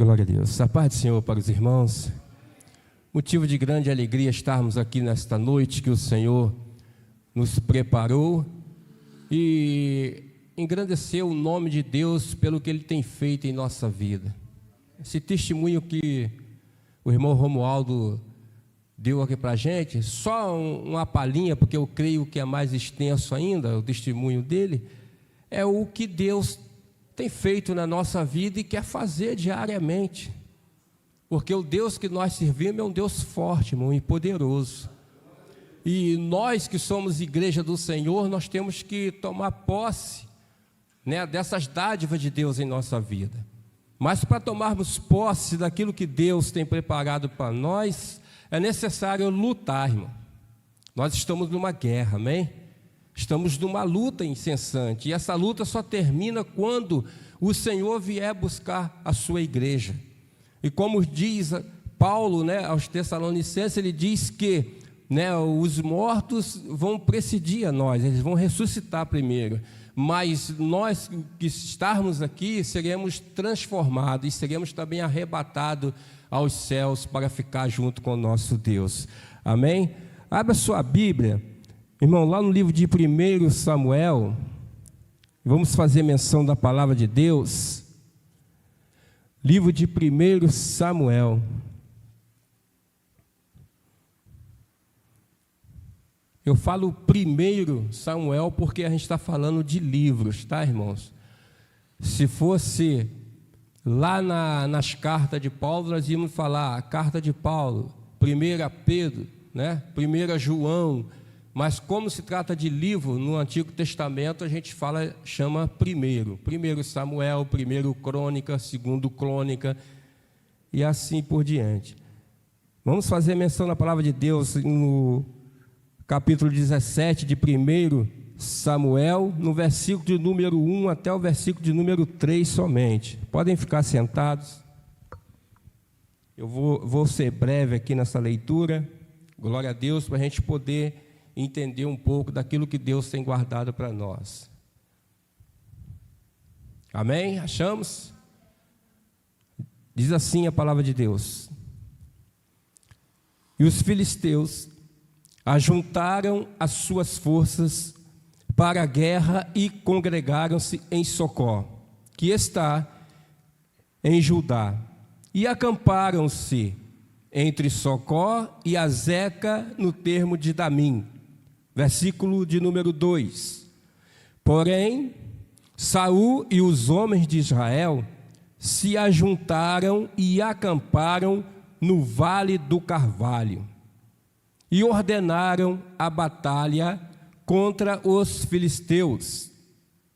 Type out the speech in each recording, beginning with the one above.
Glória a Deus. A paz do Senhor para os irmãos. Motivo de grande alegria estarmos aqui nesta noite que o Senhor nos preparou e engrandecer o nome de Deus pelo que Ele tem feito em nossa vida. Esse testemunho que o irmão Romualdo deu aqui para a gente, só uma palhinha, porque eu creio que é mais extenso ainda, o testemunho dele, é o que Deus tem feito na nossa vida e quer fazer diariamente, porque o Deus que nós servimos é um Deus forte, irmão, e poderoso, e nós que somos igreja do Senhor, nós temos que tomar posse, né, dessas dádivas de Deus em nossa vida. Mas para tomarmos posse daquilo que Deus tem preparado para nós, é necessário lutar, irmão. Nós estamos numa guerra, amém? Estamos numa luta incessante, e essa luta só termina quando o Senhor vier buscar a sua igreja. E como diz Paulo, né, aos Tessalonicenses, ele diz que, né, os mortos vão precedir a nós, eles vão ressuscitar primeiro, mas nós que estarmos aqui seremos transformados e seremos também arrebatados aos céus para ficar junto com o nosso Deus, amém? Abra sua Bíblia, irmão, lá no livro de 1 Samuel, vamos fazer menção da palavra de Deus, livro de 1 Samuel, eu falo 1 Samuel porque a gente está falando de livros, tá, irmãos? Se fosse lá nas cartas de Paulo, nós íamos falar a carta de Paulo, 1 Pedro, né? 1 João, mas como se trata de livro no Antigo Testamento, a gente chama 1 Samuel, 1 Crônica, 2 Crônica e assim por diante. Vamos fazer menção na palavra de Deus no capítulo 17 de 1 Samuel, no versículo de número 1 até o versículo de número 3 somente. Podem ficar sentados. Eu vou ser breve aqui nessa leitura. Glória a Deus, para a gente poder entender um pouco daquilo que Deus tem guardado para nós. Amém? Achamos? Diz assim a palavra de Deus: E os filisteus ajuntaram as suas forças para a guerra e congregaram-se em Socó, que está em Judá, e acamparam-se entre Socó e Azeca no termo de Damim. Versículo de número 2. Porém, Saul e os homens de Israel se ajuntaram e acamparam no vale do Carvalho, e ordenaram a batalha contra os filisteus.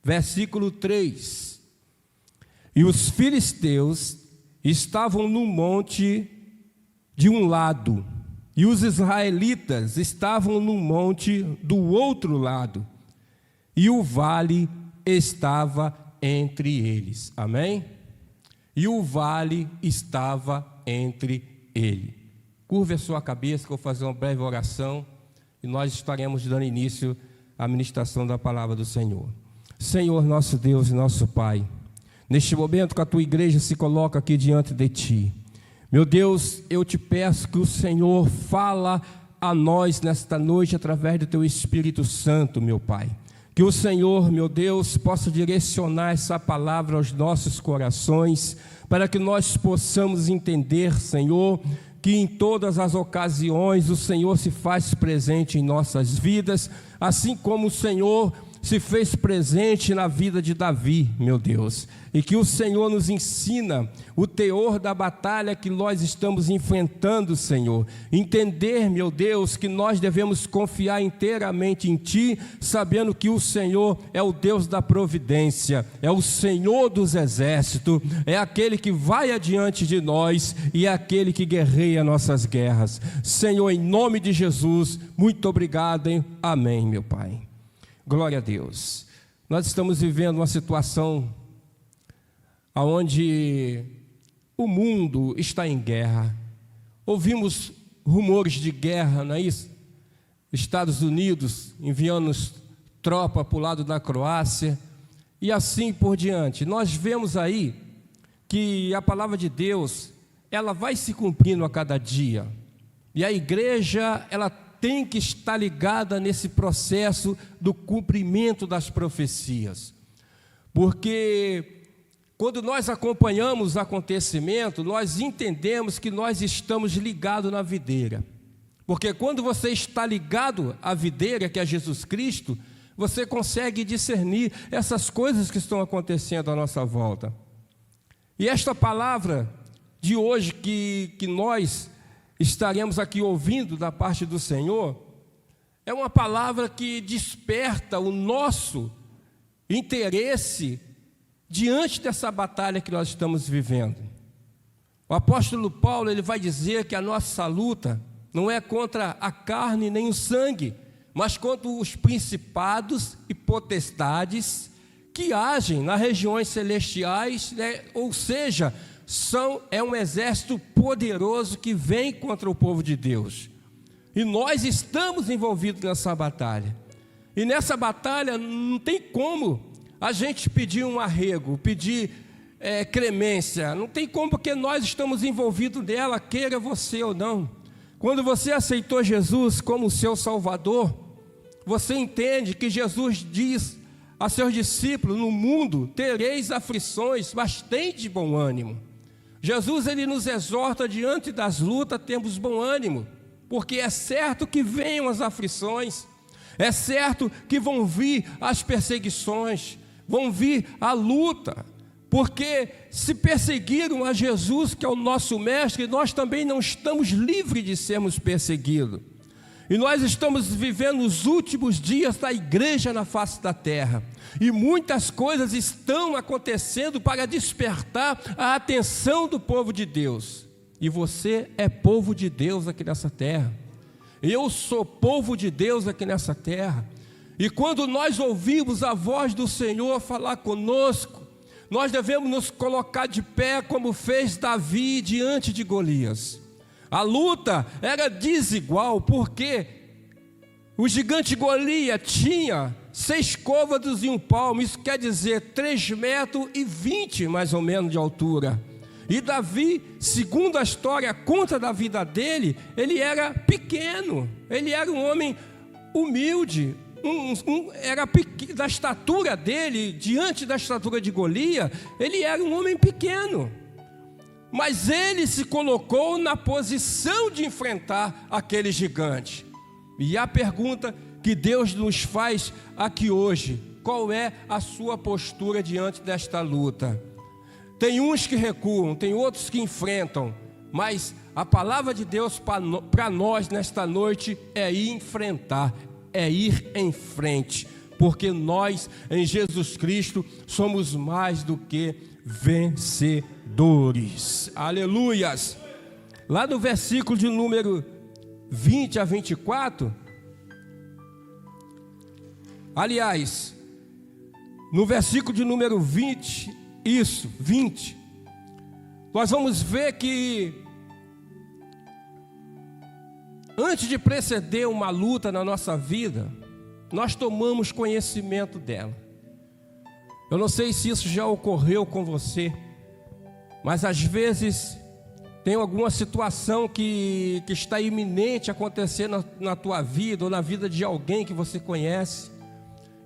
Versículo 3. E os filisteus estavam no monte de um lado, e os israelitas estavam no monte do outro lado, e o vale estava entre eles. Amém? E o vale estava entre eles. Curve a sua cabeça, que eu vou fazer uma breve oração e nós estaremos dando início à ministração da palavra do Senhor. Senhor, nosso Deus e nosso Pai, neste momento que a tua igreja se coloca aqui diante de ti, meu Deus, eu te peço que o Senhor fala a nós nesta noite através do teu Espírito Santo, meu Pai. Que o Senhor, meu Deus, possa direcionar essa palavra aos nossos corações, para que nós possamos entender, Senhor, que em todas as ocasiões o Senhor se faz presente em nossas vidas, assim como o Senhor se fez presente na vida de Davi, meu Deus, e que o Senhor nos ensina o teor da batalha que nós estamos enfrentando, Senhor. Entender, meu Deus, que nós devemos confiar inteiramente em Ti, sabendo que o Senhor é o Deus da providência, é o Senhor dos exércitos, é aquele que vai adiante de nós e é aquele que guerreia nossas guerras. Senhor, em nome de Jesus, muito obrigado, hein? Amém, meu Pai. Glória a Deus. Nós estamos vivendo uma situação onde o mundo está em guerra. Ouvimos rumores de guerra, não é isso? Estados Unidos enviando tropa para o lado da Croácia e assim por diante. Nós vemos aí que a palavra de Deus, ela vai se cumprindo a cada dia. E a igreja, ela tem que estar ligada nesse processo do cumprimento das profecias. Porque quando nós acompanhamos o acontecimento, nós entendemos que nós estamos ligados na videira. Porque quando você está ligado à videira, que é Jesus Cristo, você consegue discernir essas coisas que estão acontecendo à nossa volta. E esta palavra de hoje que nós estaremos aqui ouvindo da parte do Senhor, é uma palavra que desperta o nosso interesse diante dessa batalha que nós estamos vivendo. O apóstolo Paulo, ele vai dizer que a nossa luta não é contra a carne nem o sangue, mas contra os principados e potestades que agem nas regiões celestiais, né? Ou seja, é um exército poderoso que vem contra o povo de Deus. E nós estamos envolvidos nessa batalha. E nessa batalha não tem como a gente pedir um arrego, pedir clemência. Não tem como, porque nós estamos envolvidos nela, queira você ou não. Quando você aceitou Jesus como seu Salvador, você entende que Jesus diz a seus discípulos: no mundo tereis aflições, mas tende bom ânimo. Jesus, ele nos exorta diante das lutas, temos bom ânimo, porque é certo que venham as aflições, é certo que vão vir as perseguições, vão vir a luta, porque se perseguiram a Jesus, que é o nosso mestre, nós também não estamos livres de sermos perseguidos. E nós estamos vivendo os últimos dias da igreja na face da terra. E muitas coisas estão acontecendo para despertar a atenção do povo de Deus. E você é povo de Deus aqui nessa terra. Eu sou povo de Deus aqui nessa terra. E quando nós ouvimos a voz do Senhor falar conosco, nós devemos nos colocar de pé como fez Davi diante de Golias. A luta era desigual, porque o gigante Golias tinha 6 côvados e 1 palmo, isso quer dizer 3,20 metros mais ou menos de altura. E Davi, segundo a história, conta da vida dele, ele era pequeno, ele era um homem humilde, era da estatura dele, diante da estatura de Golias, ele era um homem pequeno. Mas ele se colocou na posição de enfrentar aquele gigante. E a pergunta que Deus nos faz aqui hoje: qual é a sua postura diante desta luta? Tem uns que recuam, tem outros que enfrentam, mas a palavra de Deus para nós nesta noite é enfrentar, é ir em frente, porque nós em Jesus Cristo somos mais do que vencedores. Aleluias. Lá no versículo de número 20 a 24, aliás, no versículo de número 20, nós vamos ver que antes de preceder uma luta na nossa vida, nós tomamos conhecimento dela. Eu não sei se isso já ocorreu com você, mas às vezes tem alguma situação que está iminente a acontecer na tua vida ou na vida de alguém que você conhece,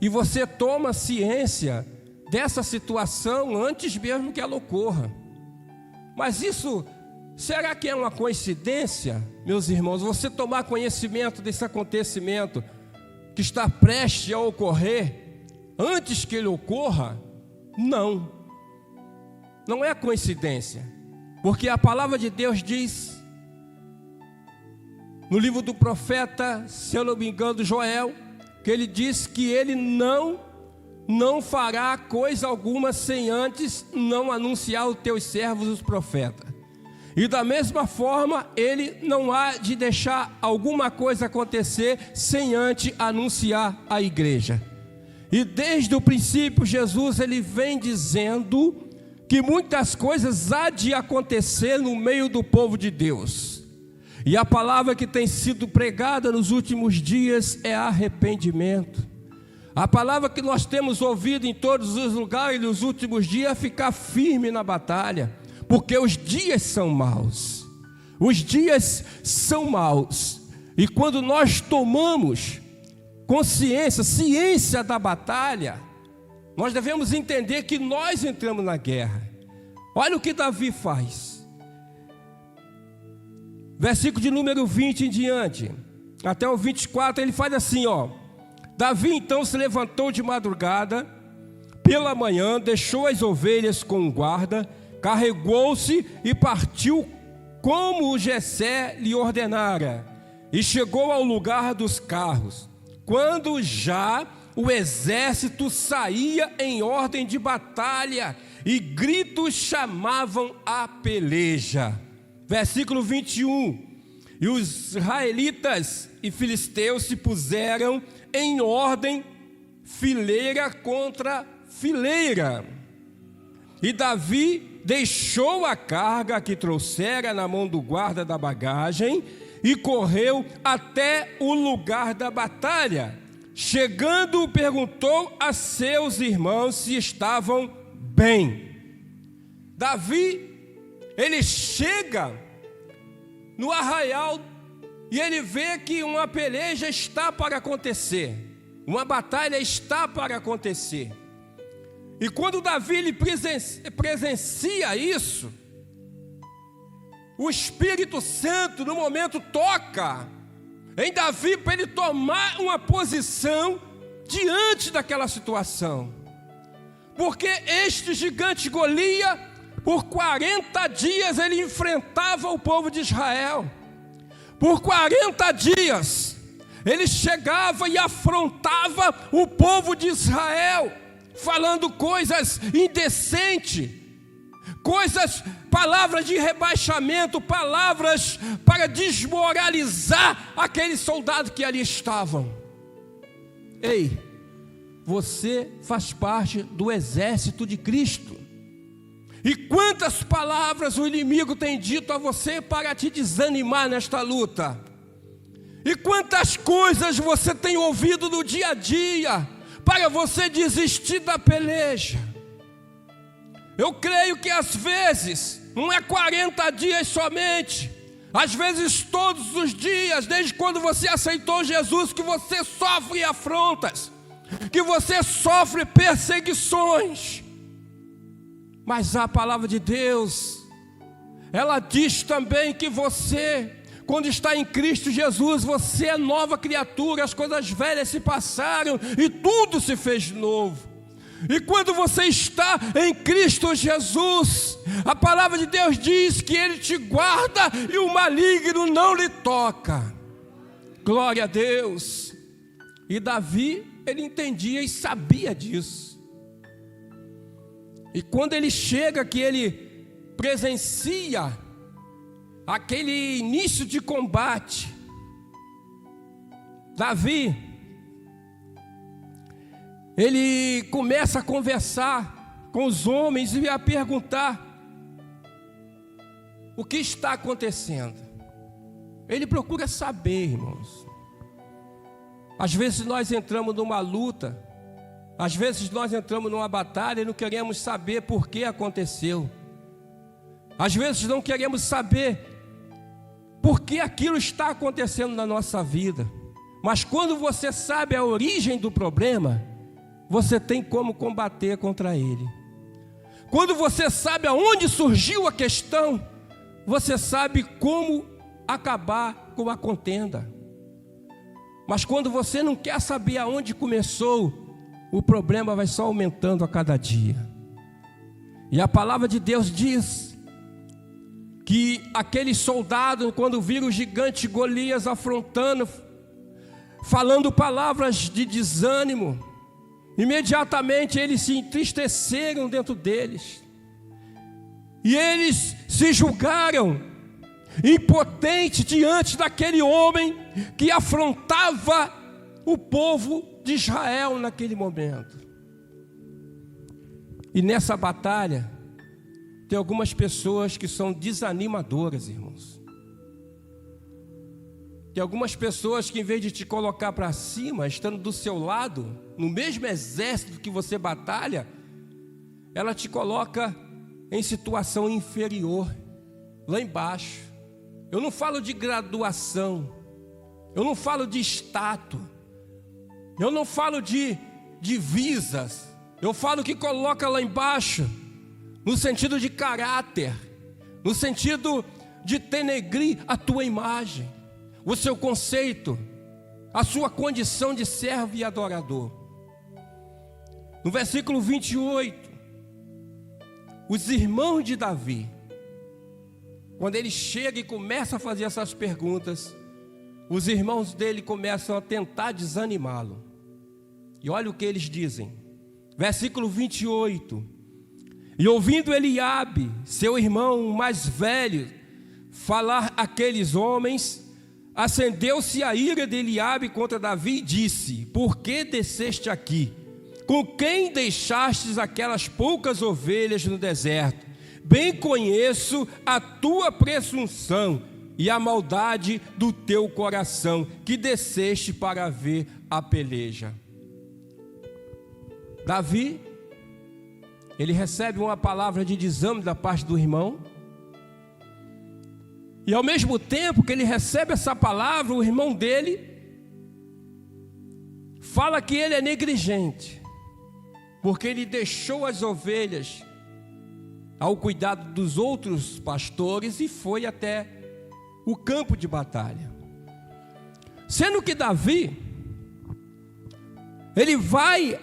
e você toma ciência dessa situação antes mesmo que ela ocorra. Mas isso, será que é uma coincidência, meus irmãos, você tomar conhecimento desse acontecimento que está prestes a ocorrer antes que ele ocorra? Não, não é coincidência, porque a palavra de Deus diz no livro do profeta, se eu não me engano, Joel, que ele diz que ele não fará coisa alguma sem antes não anunciar aos teus servos os profetas. E da mesma forma, ele não há de deixar alguma coisa acontecer sem antes anunciar à igreja. E desde o princípio, Jesus, ele vem dizendo que muitas coisas há de acontecer no meio do povo de Deus. E a palavra que tem sido pregada nos últimos dias é arrependimento. A palavra que nós temos ouvido em todos os lugares nos últimos dias é ficar firme na batalha, porque os dias são maus. Os dias são maus. E quando nós tomamos ciência da batalha, nós devemos entender que nós entramos na guerra. Olha o que Davi faz. Versículo de número 20 em diante, até o 24, ele faz assim, ó. Davi então se levantou de madrugada, pela manhã, deixou as ovelhas com um guarda, carregou-se e partiu como o Jessé lhe ordenara, e chegou ao lugar dos carros, quando já o exército saía em ordem de batalha, e gritos chamavam a peleja. Versículo 21, e os israelitas e filisteus se puseram em ordem, fileira contra fileira, e Davi deixou a carga que trouxera na mão do guarda da bagagem, e correu até o lugar da batalha. Chegando, perguntou a seus irmãos se estavam bem. Davi, ele chega no arraial e ele vê que uma peleja está para acontecer, uma batalha está para acontecer. E quando Davi ele presencia isso, o Espírito Santo no momento toca em Davi para ele tomar uma posição diante daquela situação. Porque este gigante Golias, por 40 dias ele enfrentava o povo de Israel. Por 40 dias ele chegava e afrontava o povo de Israel, falando coisas indecentes, palavras de rebaixamento, palavras para desmoralizar aqueles soldados que ali estavam. Ei, você faz parte do exército de Cristo. E quantas palavras o inimigo tem dito a você para te desanimar nesta luta? E quantas coisas você tem ouvido no dia a dia para você desistir da peleja? Eu creio que às vezes não é 40 dias somente, às vezes todos os dias, desde quando você aceitou Jesus, que você sofre afrontas, que você sofre perseguições. Mas a palavra de Deus, ela diz também que você, quando está em Cristo Jesus, você é nova criatura, as coisas velhas se passaram e tudo se fez novo. E quando você está em Cristo Jesus, a palavra de Deus diz que Ele te guarda e o maligno não lhe toca. Glória a Deus. E Davi, ele entendia e sabia disso. E quando ele chega, que ele presencia aquele início de combate, Davi, ele começa a conversar com os homens e a perguntar o que está acontecendo. Ele procura saber, irmãos. Às vezes nós entramos numa luta, às vezes nós entramos numa batalha e não queremos saber por que aconteceu. Às vezes não queremos saber por que aquilo está acontecendo na nossa vida. Mas quando você sabe a origem do problema, você tem como combater contra ele. Quando você sabe aonde surgiu a questão, você sabe como acabar com a contenda. Mas quando você não quer saber aonde começou, o problema vai só aumentando a cada dia. E a palavra de Deus diz que aqueles soldados, quando viram o gigante Golias afrontando, falando palavras de desânimo, imediatamente eles se entristeceram dentro deles. E eles se julgaram impotentes diante daquele homem que afrontava o povo de Israel naquele momento. E nessa batalha, tem algumas pessoas que são desanimadoras, irmãos. Tem algumas pessoas que, em vez de te colocar para cima, estando do seu lado, no mesmo exército que você batalha, ela te coloca em situação inferior, lá embaixo. Eu não falo de graduação, eu não falo de status, eu não falo de divisas, eu falo que coloca lá embaixo, no sentido de caráter, no sentido de denegrir a tua imagem, o seu conceito, a sua condição de servo e adorador. No versículo 28, os irmãos de Davi, quando ele chega e começa a fazer essas perguntas, os irmãos dele começam a tentar desanimá-lo. E olha o que eles dizem, versículo 28, e ouvindo Eliabe, seu irmão mais velho, falar aqueles homens, acendeu-se a ira de Eliabe contra Davi e disse: por que desceste aqui? Com quem deixastes aquelas poucas ovelhas no deserto? Bem conheço a tua presunção e a maldade do teu coração, que desceste para ver a peleja. Davi, ele recebe uma palavra de desânimo da parte do irmão, e ao mesmo tempo que ele recebe essa palavra, o irmão dele fala que ele é negligente, porque ele deixou as ovelhas ao cuidado dos outros pastores e foi até o campo de batalha. Sendo que Davi, ele vai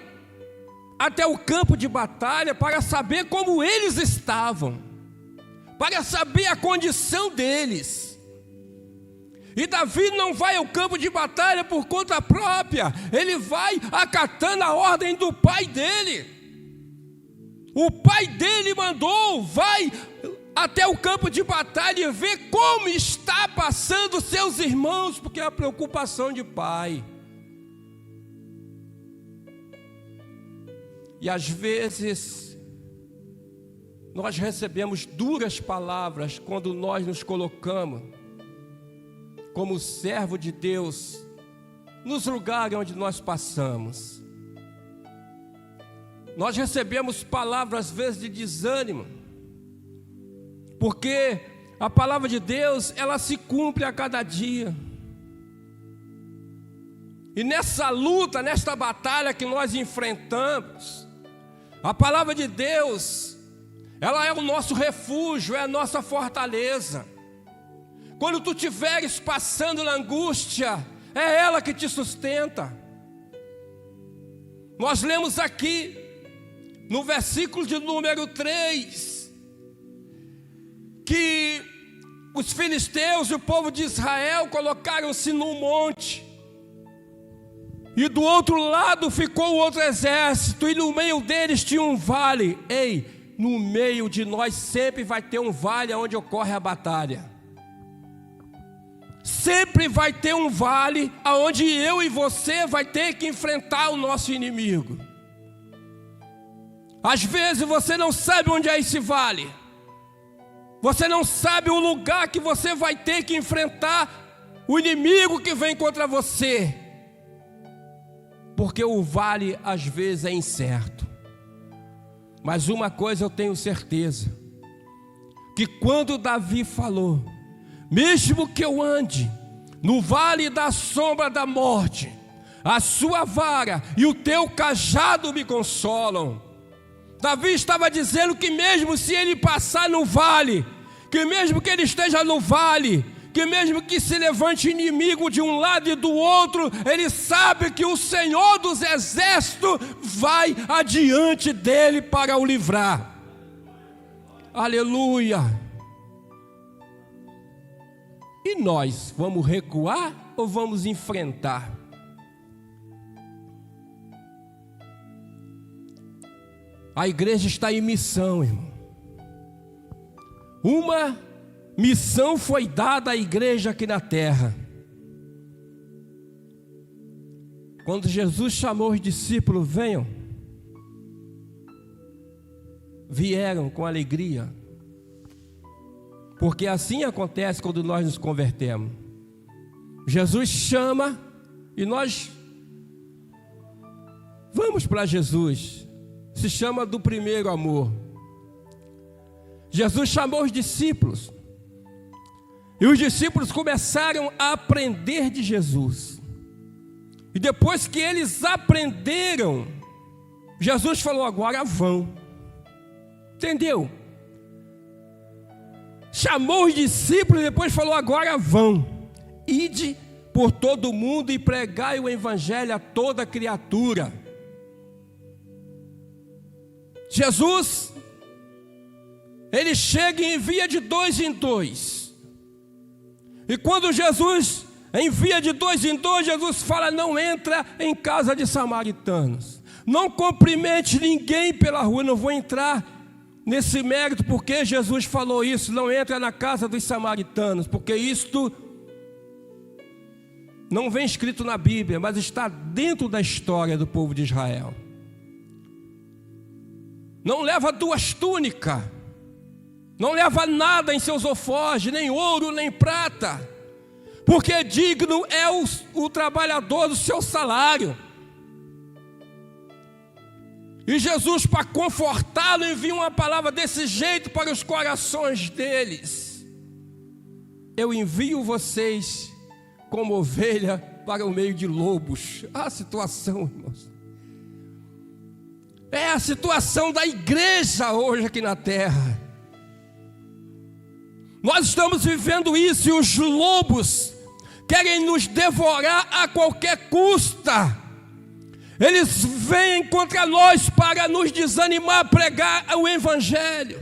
até o campo de batalha para saber como eles estavam, para saber a condição deles. E Davi não vai ao campo de batalha por conta própria, ele vai acatando a ordem do pai dele. O pai dele mandou, vai até o campo de batalha e ver como está passando seus irmãos, porque é a preocupação de pai. E às vezes nós recebemos duras palavras quando nós nos colocamos como servo de Deus nos lugares onde nós passamos. Nós recebemos palavras às vezes de desânimo, porque a palavra de Deus, ela se cumpre a cada dia. E nessa luta, nesta batalha que nós enfrentamos, a palavra de Deus, ela é o nosso refúgio, é a nossa fortaleza. Quando tu estiveres passando na angústia, é ela que te sustenta. Nós lemos aqui, no versículo de número 3, que os filisteus e o povo de Israel colocaram-se num monte, e do outro lado ficou o outro exército, e no meio deles tinha um vale. Ei, no meio de nós sempre vai ter um vale onde ocorre a batalha. Sempre vai ter um vale onde eu e você vai ter que enfrentar o nosso inimigo. Às vezes você não sabe onde é esse vale, você não sabe o lugar que você vai ter que enfrentar o inimigo que vem contra você, porque o vale às vezes é incerto. Mas uma coisa eu tenho certeza, que quando Davi falou: mesmo que eu ande no vale da sombra da morte, a sua vara e o teu cajado me consolam. Davi estava dizendo que mesmo se ele passar no vale, que mesmo que ele esteja no vale, que mesmo que se levante inimigo de um lado e do outro, ele sabe que o Senhor dos Exércitos vai adiante dele para o livrar. Aleluia! E nós, vamos recuar ou vamos enfrentar? A igreja está em missão, irmão. Uma missão foi dada à igreja aqui na terra. Quando Jesus chamou os discípulos, venham, vieram com alegria. Porque assim acontece quando nós nos convertemos. Jesus chama e nós vamos para Jesus. Se chama do primeiro amor. Jesus chamou os discípulos e os discípulos começaram a aprender de Jesus. E depois que eles aprenderam, Jesus falou: agora vão. Entendeu? Chamou os discípulos e depois falou: agora vão. Ide por todo o mundo e pregai o evangelho a toda criatura. Jesus, ele chega e envia de 2 em 2. E quando Jesus envia de 2 em 2, Jesus fala: não entra em casa de samaritanos, não cumprimente ninguém pela rua. Não vou entrar nesse mérito porque Jesus falou isso. Não entra na casa dos samaritanos, porque isto não vem escrito na Bíblia, mas está dentro da história do povo de Israel. Não leva 2 túnicas, não leva nada em seus alforjes, nem ouro, nem prata, porque digno é o trabalhador do seu salário. E Jesus, para confortá-lo, envia uma palavra desse jeito para os corações deles: eu envio vocês como ovelha para o meio de lobos. A situação, irmãos, é a situação da igreja hoje aqui na terra. Nós estamos vivendo isso, e os lobos querem nos devorar a qualquer custa. Eles vêm contra nós para nos desanimar a pregar o evangelho.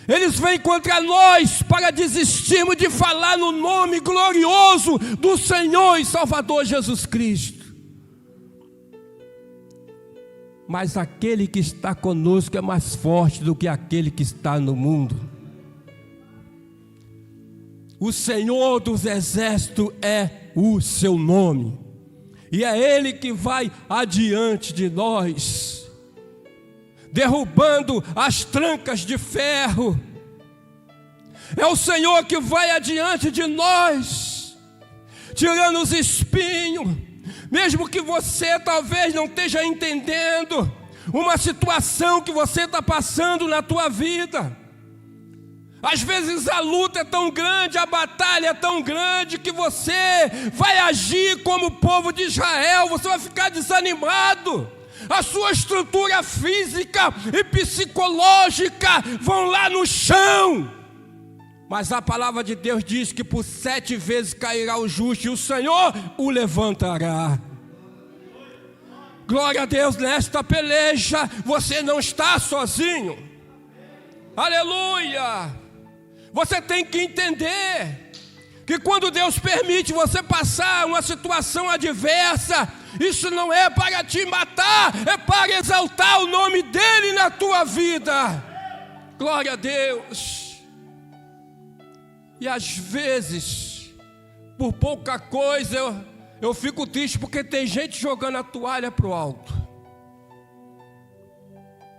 Eles vêm contra nós para desistirmos de falar no nome glorioso do Senhor e Salvador Jesus Cristo. Mas aquele que está conosco é mais forte do que aquele que está no mundo. O Senhor dos exércitos é o seu nome, e é Ele que vai adiante de nós, derrubando as trancas de ferro. É o Senhor que vai adiante de nós, tirando os espinhos. Mesmo que você talvez não esteja entendendo uma situação que você está passando na tua vida. Às vezes a luta é tão grande, a batalha é tão grande, que você vai agir como o povo de Israel. Você vai ficar desanimado. A sua estrutura física e psicológica vão lá no chão. Mas a palavra de Deus diz que por 7 vezes cairá o justo e o Senhor o levantará. Glória a Deus, nesta peleja você não está sozinho. Aleluia! Você tem que entender que quando Deus permite você passar uma situação adversa, isso não é para te matar, é para exaltar o nome dEle na tua vida. Glória a Deus! E às vezes, por pouca coisa, eu fico triste, porque tem gente jogando a toalha para o alto.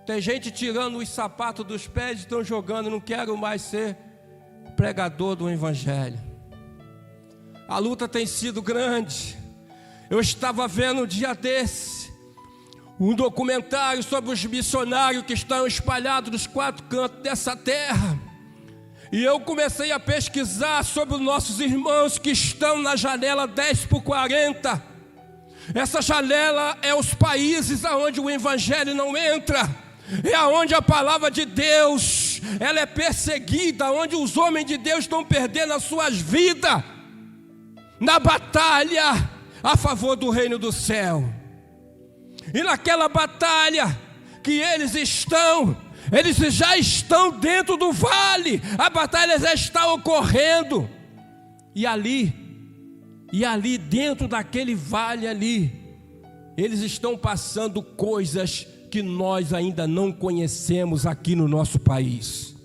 Tem gente tirando os sapatos dos pés e estão jogando: não quero mais ser pregador do evangelho. A luta tem sido grande. Eu estava vendo um dia desse um documentário sobre os missionários que estão espalhados nos 4 cantos dessa terra. E eu comecei a pesquisar sobre os nossos irmãos que estão na janela 10/40. Essa janela é os países onde o evangelho não entra. É onde a palavra de Deus ela é perseguida, onde os homens de Deus estão perdendo as suas vidas na batalha a favor do reino do céu. E naquela batalha que eles já estão dentro do vale, a batalha já está ocorrendo. E ali dentro daquele vale ali, eles estão passando coisas que nós ainda não conhecemos aqui no nosso país.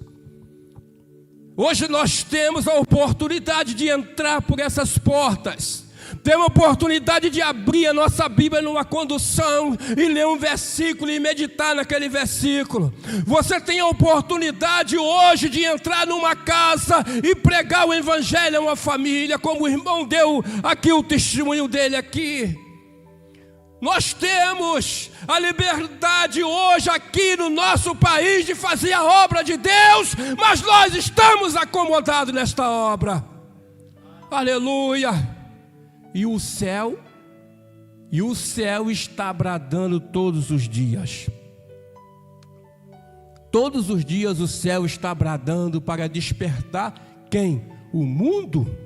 Hoje nós temos a oportunidade de entrar por essas portas, Temos a oportunidade de abrir a nossa Bíblia numa condução e ler um versículo e meditar naquele versículo. Você tem a oportunidade hoje de entrar numa casa e pregar o Evangelho a uma família, como o irmão deu aqui o testemunho dele aqui. Nós temos a liberdade hoje aqui no nosso país de fazer a obra de Deus, mas nós estamos acomodados nesta obra. Aleluia! E o céu está bradando todos os dias. Todos os dias o céu está bradando para despertar quem? O mundo.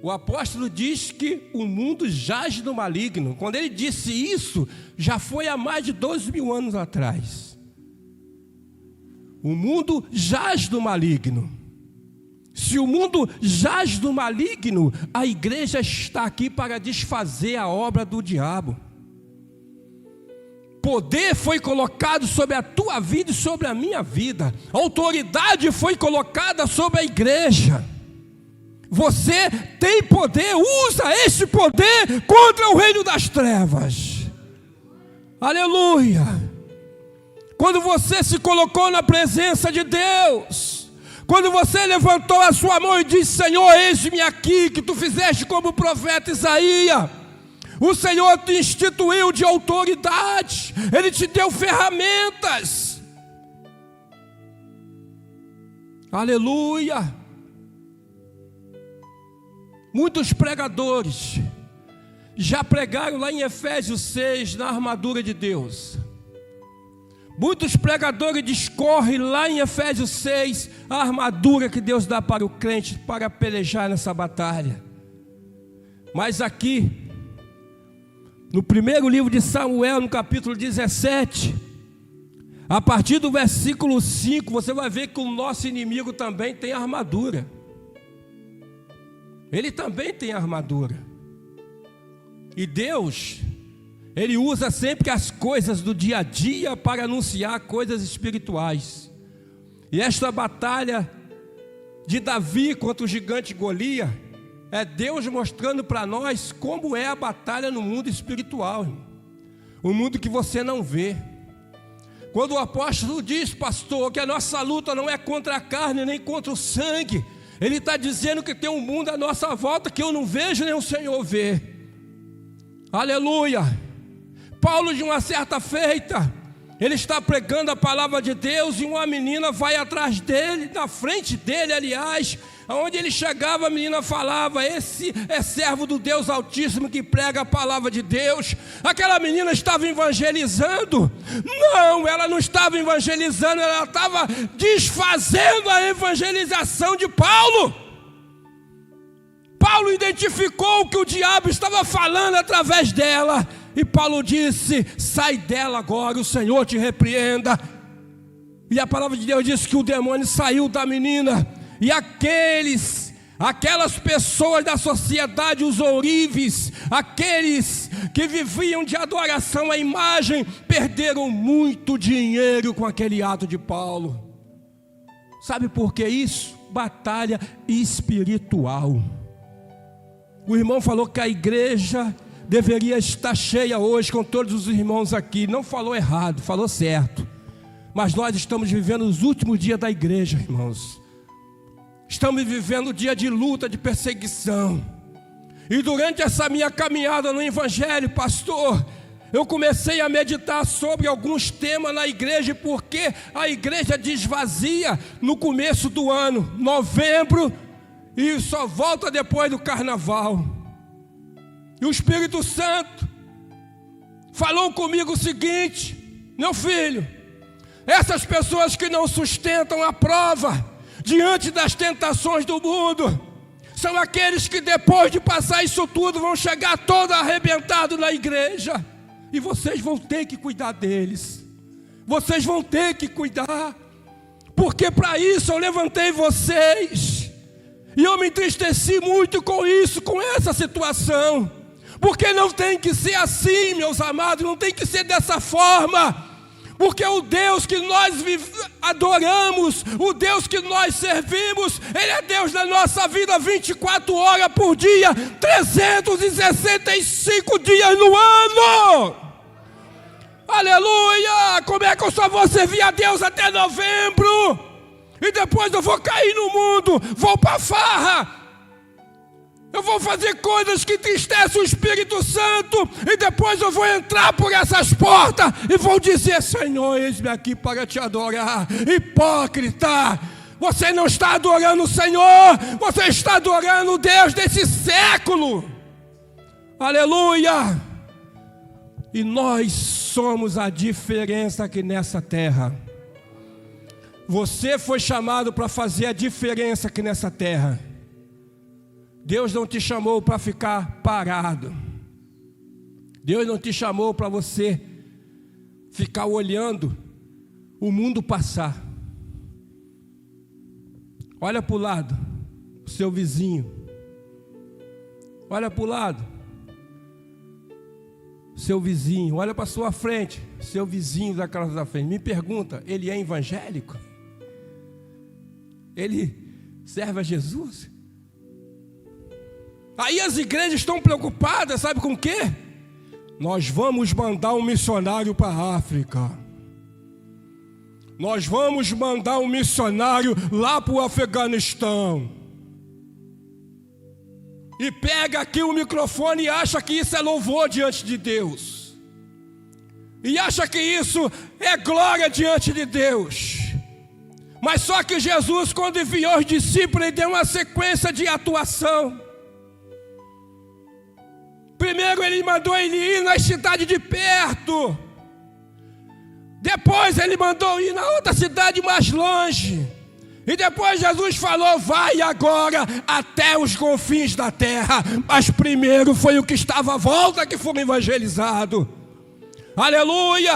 O apóstolo diz que o mundo jaz no maligno. Quando ele disse isso, já foi há mais de 12.000 anos atrás. O mundo jaz no maligno. Se o mundo jaz no maligno, a igreja está aqui para desfazer a obra do diabo. Poder foi colocado sobre a tua vida e sobre a minha vida. Autoridade foi colocada sobre a igreja. Você tem poder, usa esse poder contra o reino das trevas. Aleluia! Quando você se colocou na presença de Deus, quando você levantou a sua mão e disse: Senhor, eis-me aqui, que tu fizeste como o profeta Isaías, o Senhor te instituiu de autoridade, Ele te deu ferramentas. Aleluia! Muitos pregadores já pregaram lá em Efésios 6, na armadura de Deus. Muitos pregadores discorrem lá em Efésios 6, a armadura que Deus dá para o crente, para pelejar nessa batalha. Mas aqui, no primeiro livro de Samuel, no capítulo 17, a partir do versículo 5, você vai ver que o nosso inimigo também tem armadura. Ele também tem armadura. E Deus, Ele usa sempre as coisas do dia a dia para anunciar coisas espirituais. E esta batalha de Davi contra o gigante Golias é Deus mostrando para nós como é a batalha no mundo espiritual, o mundo que você não vê. Quando o apóstolo diz, pastor, que a nossa luta não é contra a carne nem contra o sangue, ele está dizendo que tem um mundo à nossa volta que eu não vejo nem o Senhor vê. Aleluia! Paulo, de uma certa feita, ele está pregando a palavra de Deus e uma menina vai atrás dele, na frente dele, aliás, aonde ele chegava, a menina falava: esse é servo do Deus Altíssimo que prega a palavra de Deus. Aquela menina estava evangelizando? Não, ela não estava evangelizando, ela estava desfazendo a evangelização de Paulo. Paulo identificou o que o diabo estava falando através dela, e Paulo disse: sai dela agora, o Senhor te repreenda. E a palavra de Deus diz que o demônio saiu da menina. E aquelas pessoas da sociedade, os ourives, aqueles que viviam de adoração à imagem, perderam muito dinheiro com aquele ato de Paulo. Sabe por que isso? Batalha espiritual. O irmão falou que a igreja deveria estar cheia hoje com todos os irmãos aqui. Não falou errado, falou certo. Mas nós estamos vivendo os últimos dias da igreja, irmãos. Estamos vivendo um dia de luta, de perseguição. E durante essa minha caminhada no Evangelho, pastor, eu comecei a meditar sobre alguns temas na igreja, porque a igreja desvazia no começo do ano, novembro, e só volta depois do carnaval. E o Espírito Santo falou comigo o seguinte: meu filho, essas pessoas que não sustentam a prova diante das tentações do mundo, são aqueles que depois de passar isso tudo vão chegar todo arrebentado na igreja, e vocês vão ter que cuidar deles, vocês vão ter que cuidar, porque para isso eu levantei vocês, e eu me entristeci muito com isso, com essa situação, porque não tem que ser assim, meus amados, não tem que ser dessa forma. Porque o Deus que nós adoramos, o Deus que nós servimos, Ele é Deus da nossa vida 24 horas por dia, 365 dias no ano. Aleluia! Como é que eu só vou servir a Deus até novembro? E depois eu vou cair no mundo, vou para a farra. Eu vou fazer coisas que entristecem o Espírito Santo, e depois eu vou entrar por essas portas e vou dizer: Senhor, eis-me aqui para te adorar. Hipócrita, você não está adorando o Senhor, você está adorando o Deus desse século. Aleluia! E nós somos a diferença aqui nessa terra. Você foi chamado para fazer a diferença aqui nessa terra. Deus não te chamou para ficar parado. Deus não te chamou para você ficar olhando o mundo passar. Olha para o lado, o seu vizinho. Olha para o lado, seu vizinho. Olha para a sua frente, seu vizinho da casa da frente. Me pergunta, ele é evangélico? Ele serve a Jesus? Aí as igrejas estão preocupadas, sabe com o quê? Nós vamos mandar um missionário para a África. Nós vamos mandar um missionário lá para o Afeganistão. E pega aqui o microfone e acha que isso é louvor diante de Deus. E acha que isso é glória diante de Deus. Mas só que Jesus, quando enviou os discípulos, ele deu uma sequência de atuação. Primeiro ele mandou ele ir nas cidades de perto. Depois ele mandou ir na outra cidade mais longe. E depois Jesus falou: vai agora até os confins da terra. Mas primeiro foi o que estava à volta que foi evangelizado. Aleluia!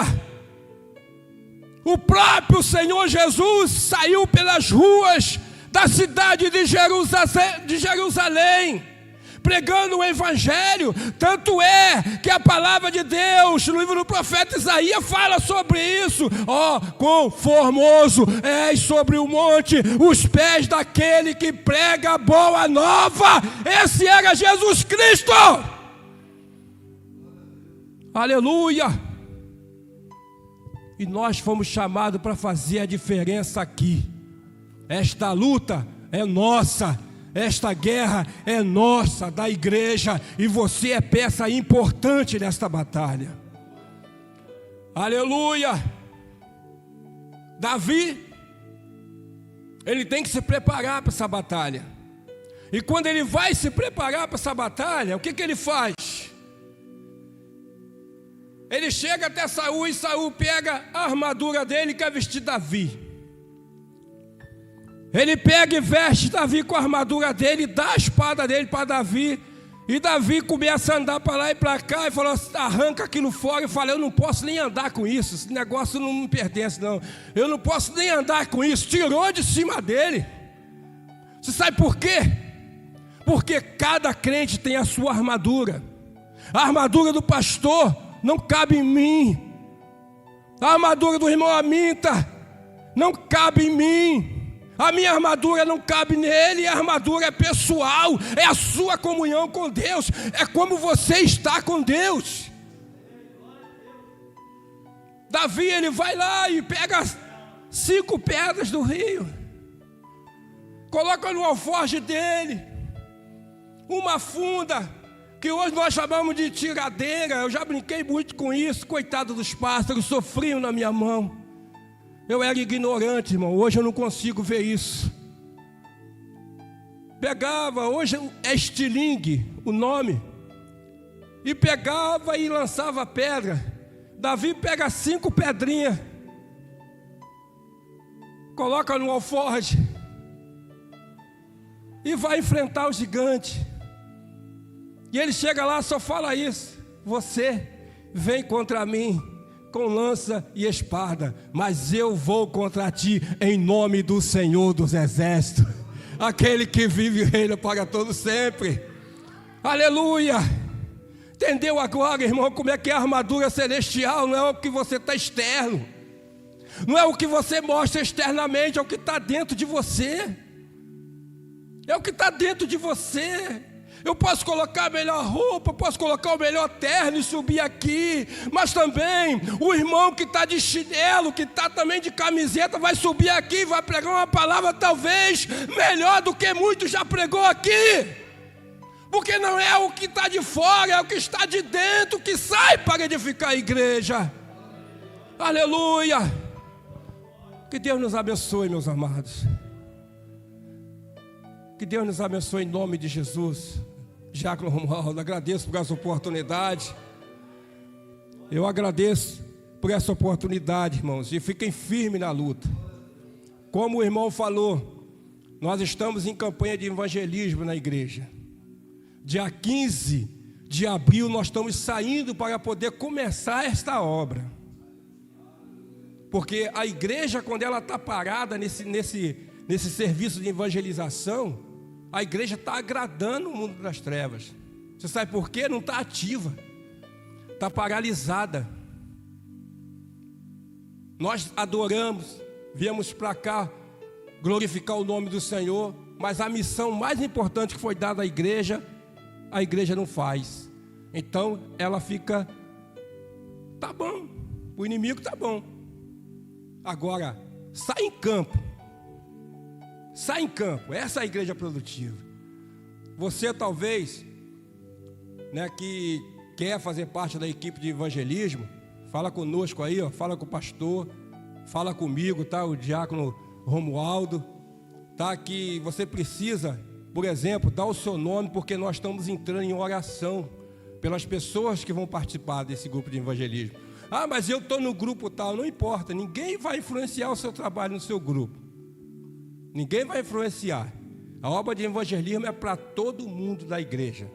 O próprio Senhor Jesus saiu pelas ruas da cidade de Jerusalém, pregando o evangelho. Tanto é que a palavra de Deus no livro do profeta Isaías fala sobre isso. Ó, quão formoso és sobre o monte os pés daquele que prega a boa nova. Esse era Jesus Cristo. Aleluia! E nós fomos chamados para fazer a diferença aqui. Esta luta é nossa. Esta guerra é nossa, da igreja, e você é peça importante nesta batalha. Aleluia! Davi, ele tem que se preparar para essa batalha. E quando ele vai se preparar para essa batalha, o que ele faz? Ele chega até Saul e Saul pega a armadura dele e quer vestir Davi. Ele pega e veste Davi com a armadura dele, dá a espada dele para Davi. E Davi começa a andar para lá e para cá e falou: arranca aquilo fora. E fala: eu não posso nem andar com isso, esse negócio não me pertence não. Eu não posso nem andar com isso. Tirou de cima dele. Você sabe por quê? Porque cada crente tem a sua armadura. A armadura do pastor não cabe em mim. A armadura do irmão Aminta não cabe em mim. A minha armadura não cabe nele. A armadura é pessoal, é a sua comunhão com Deus, é como você está com Deus. Davi, ele vai lá e pega 5 pedras do rio, coloca no alforje dele uma funda, que hoje nós chamamos de tiradeira. Eu já brinquei muito com isso. Coitado dos pássaros, sofriam na minha mão. Eu era ignorante, irmão. Hoje eu não consigo ver isso. Pegava, hoje é estilingue o nome, e pegava e lançava pedra. Davi pega 5 pedrinhas, coloca no alforje e vai enfrentar o gigante. E ele chega lá, só fala isso: você vem contra mim com lança e espada, mas eu vou contra ti em nome do Senhor dos Exércitos, aquele que vive e reina para todo sempre. Aleluia! Entendeu agora, irmão, como é que é a armadura celestial? Não é o que você está externo. Não é o que você mostra externamente, é o que está dentro de você. É o que está dentro de você. Eu posso colocar a melhor roupa, posso colocar o melhor terno e subir aqui, mas também o irmão que está de chinelo, que está também de camiseta, vai subir aqui e vai pregar uma palavra talvez melhor do que muitos já pregou aqui. Porque não é o que está de fora, é o que está de dentro que sai para edificar a igreja. Aleluia! Que Deus nos abençoe, meus amados. Que Deus nos abençoe em nome de Jesus. Diácono Romualdo, agradeço por essa oportunidade. Eu agradeço por essa oportunidade, irmãos, e fiquem firmes na luta. Como o irmão falou, nós estamos em campanha de evangelismo na igreja. Dia 15 de abril nós estamos saindo para poder começar esta obra. Porque a igreja, quando ela está parada nesse serviço de evangelização, a igreja está agradando o mundo das trevas. Você sabe por quê? Não está ativa, está paralisada. Nós adoramos, viemos para cá glorificar o nome do Senhor, mas a missão mais importante que foi dada à igreja, a igreja não faz. Então ela fica, tá bom, o inimigo tá bom. Agora, sai em campo. Sai em campo, essa é a igreja produtiva. Você talvez, que quer fazer parte da equipe de evangelismo, fala conosco aí, fala com o pastor, fala comigo, tá? O diácono Romualdo, tá? Que você precisa, por exemplo, dar o seu nome, porque nós estamos entrando em oração pelas pessoas que vão participar desse grupo de evangelismo. Ah, mas eu estou no grupo tal, não importa, ninguém vai influenciar o seu trabalho no seu grupo. Ninguém vai influenciar. A obra de evangelismo é para todo mundo da igreja.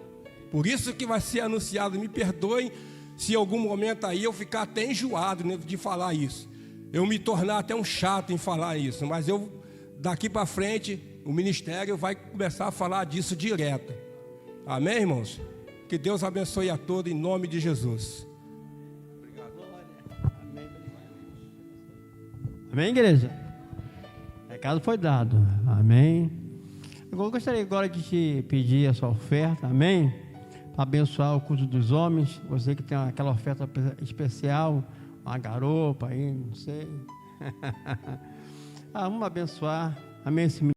Por isso que vai ser anunciado. Me perdoem se em algum momento aí eu ficar até enjoado de falar isso. Eu me tornar até um chato em falar isso. Mas daqui para frente, o ministério vai começar a falar disso direto. Amém, irmãos? Que Deus abençoe a todos em nome de Jesus. Obrigado. Amém, igreja? O recado foi dado, amém. Eu gostaria agora de te pedir a sua oferta, amém, para abençoar o culto dos homens. Você que tem aquela oferta especial, uma garopa aí, não sei. Vamos abençoar, amém.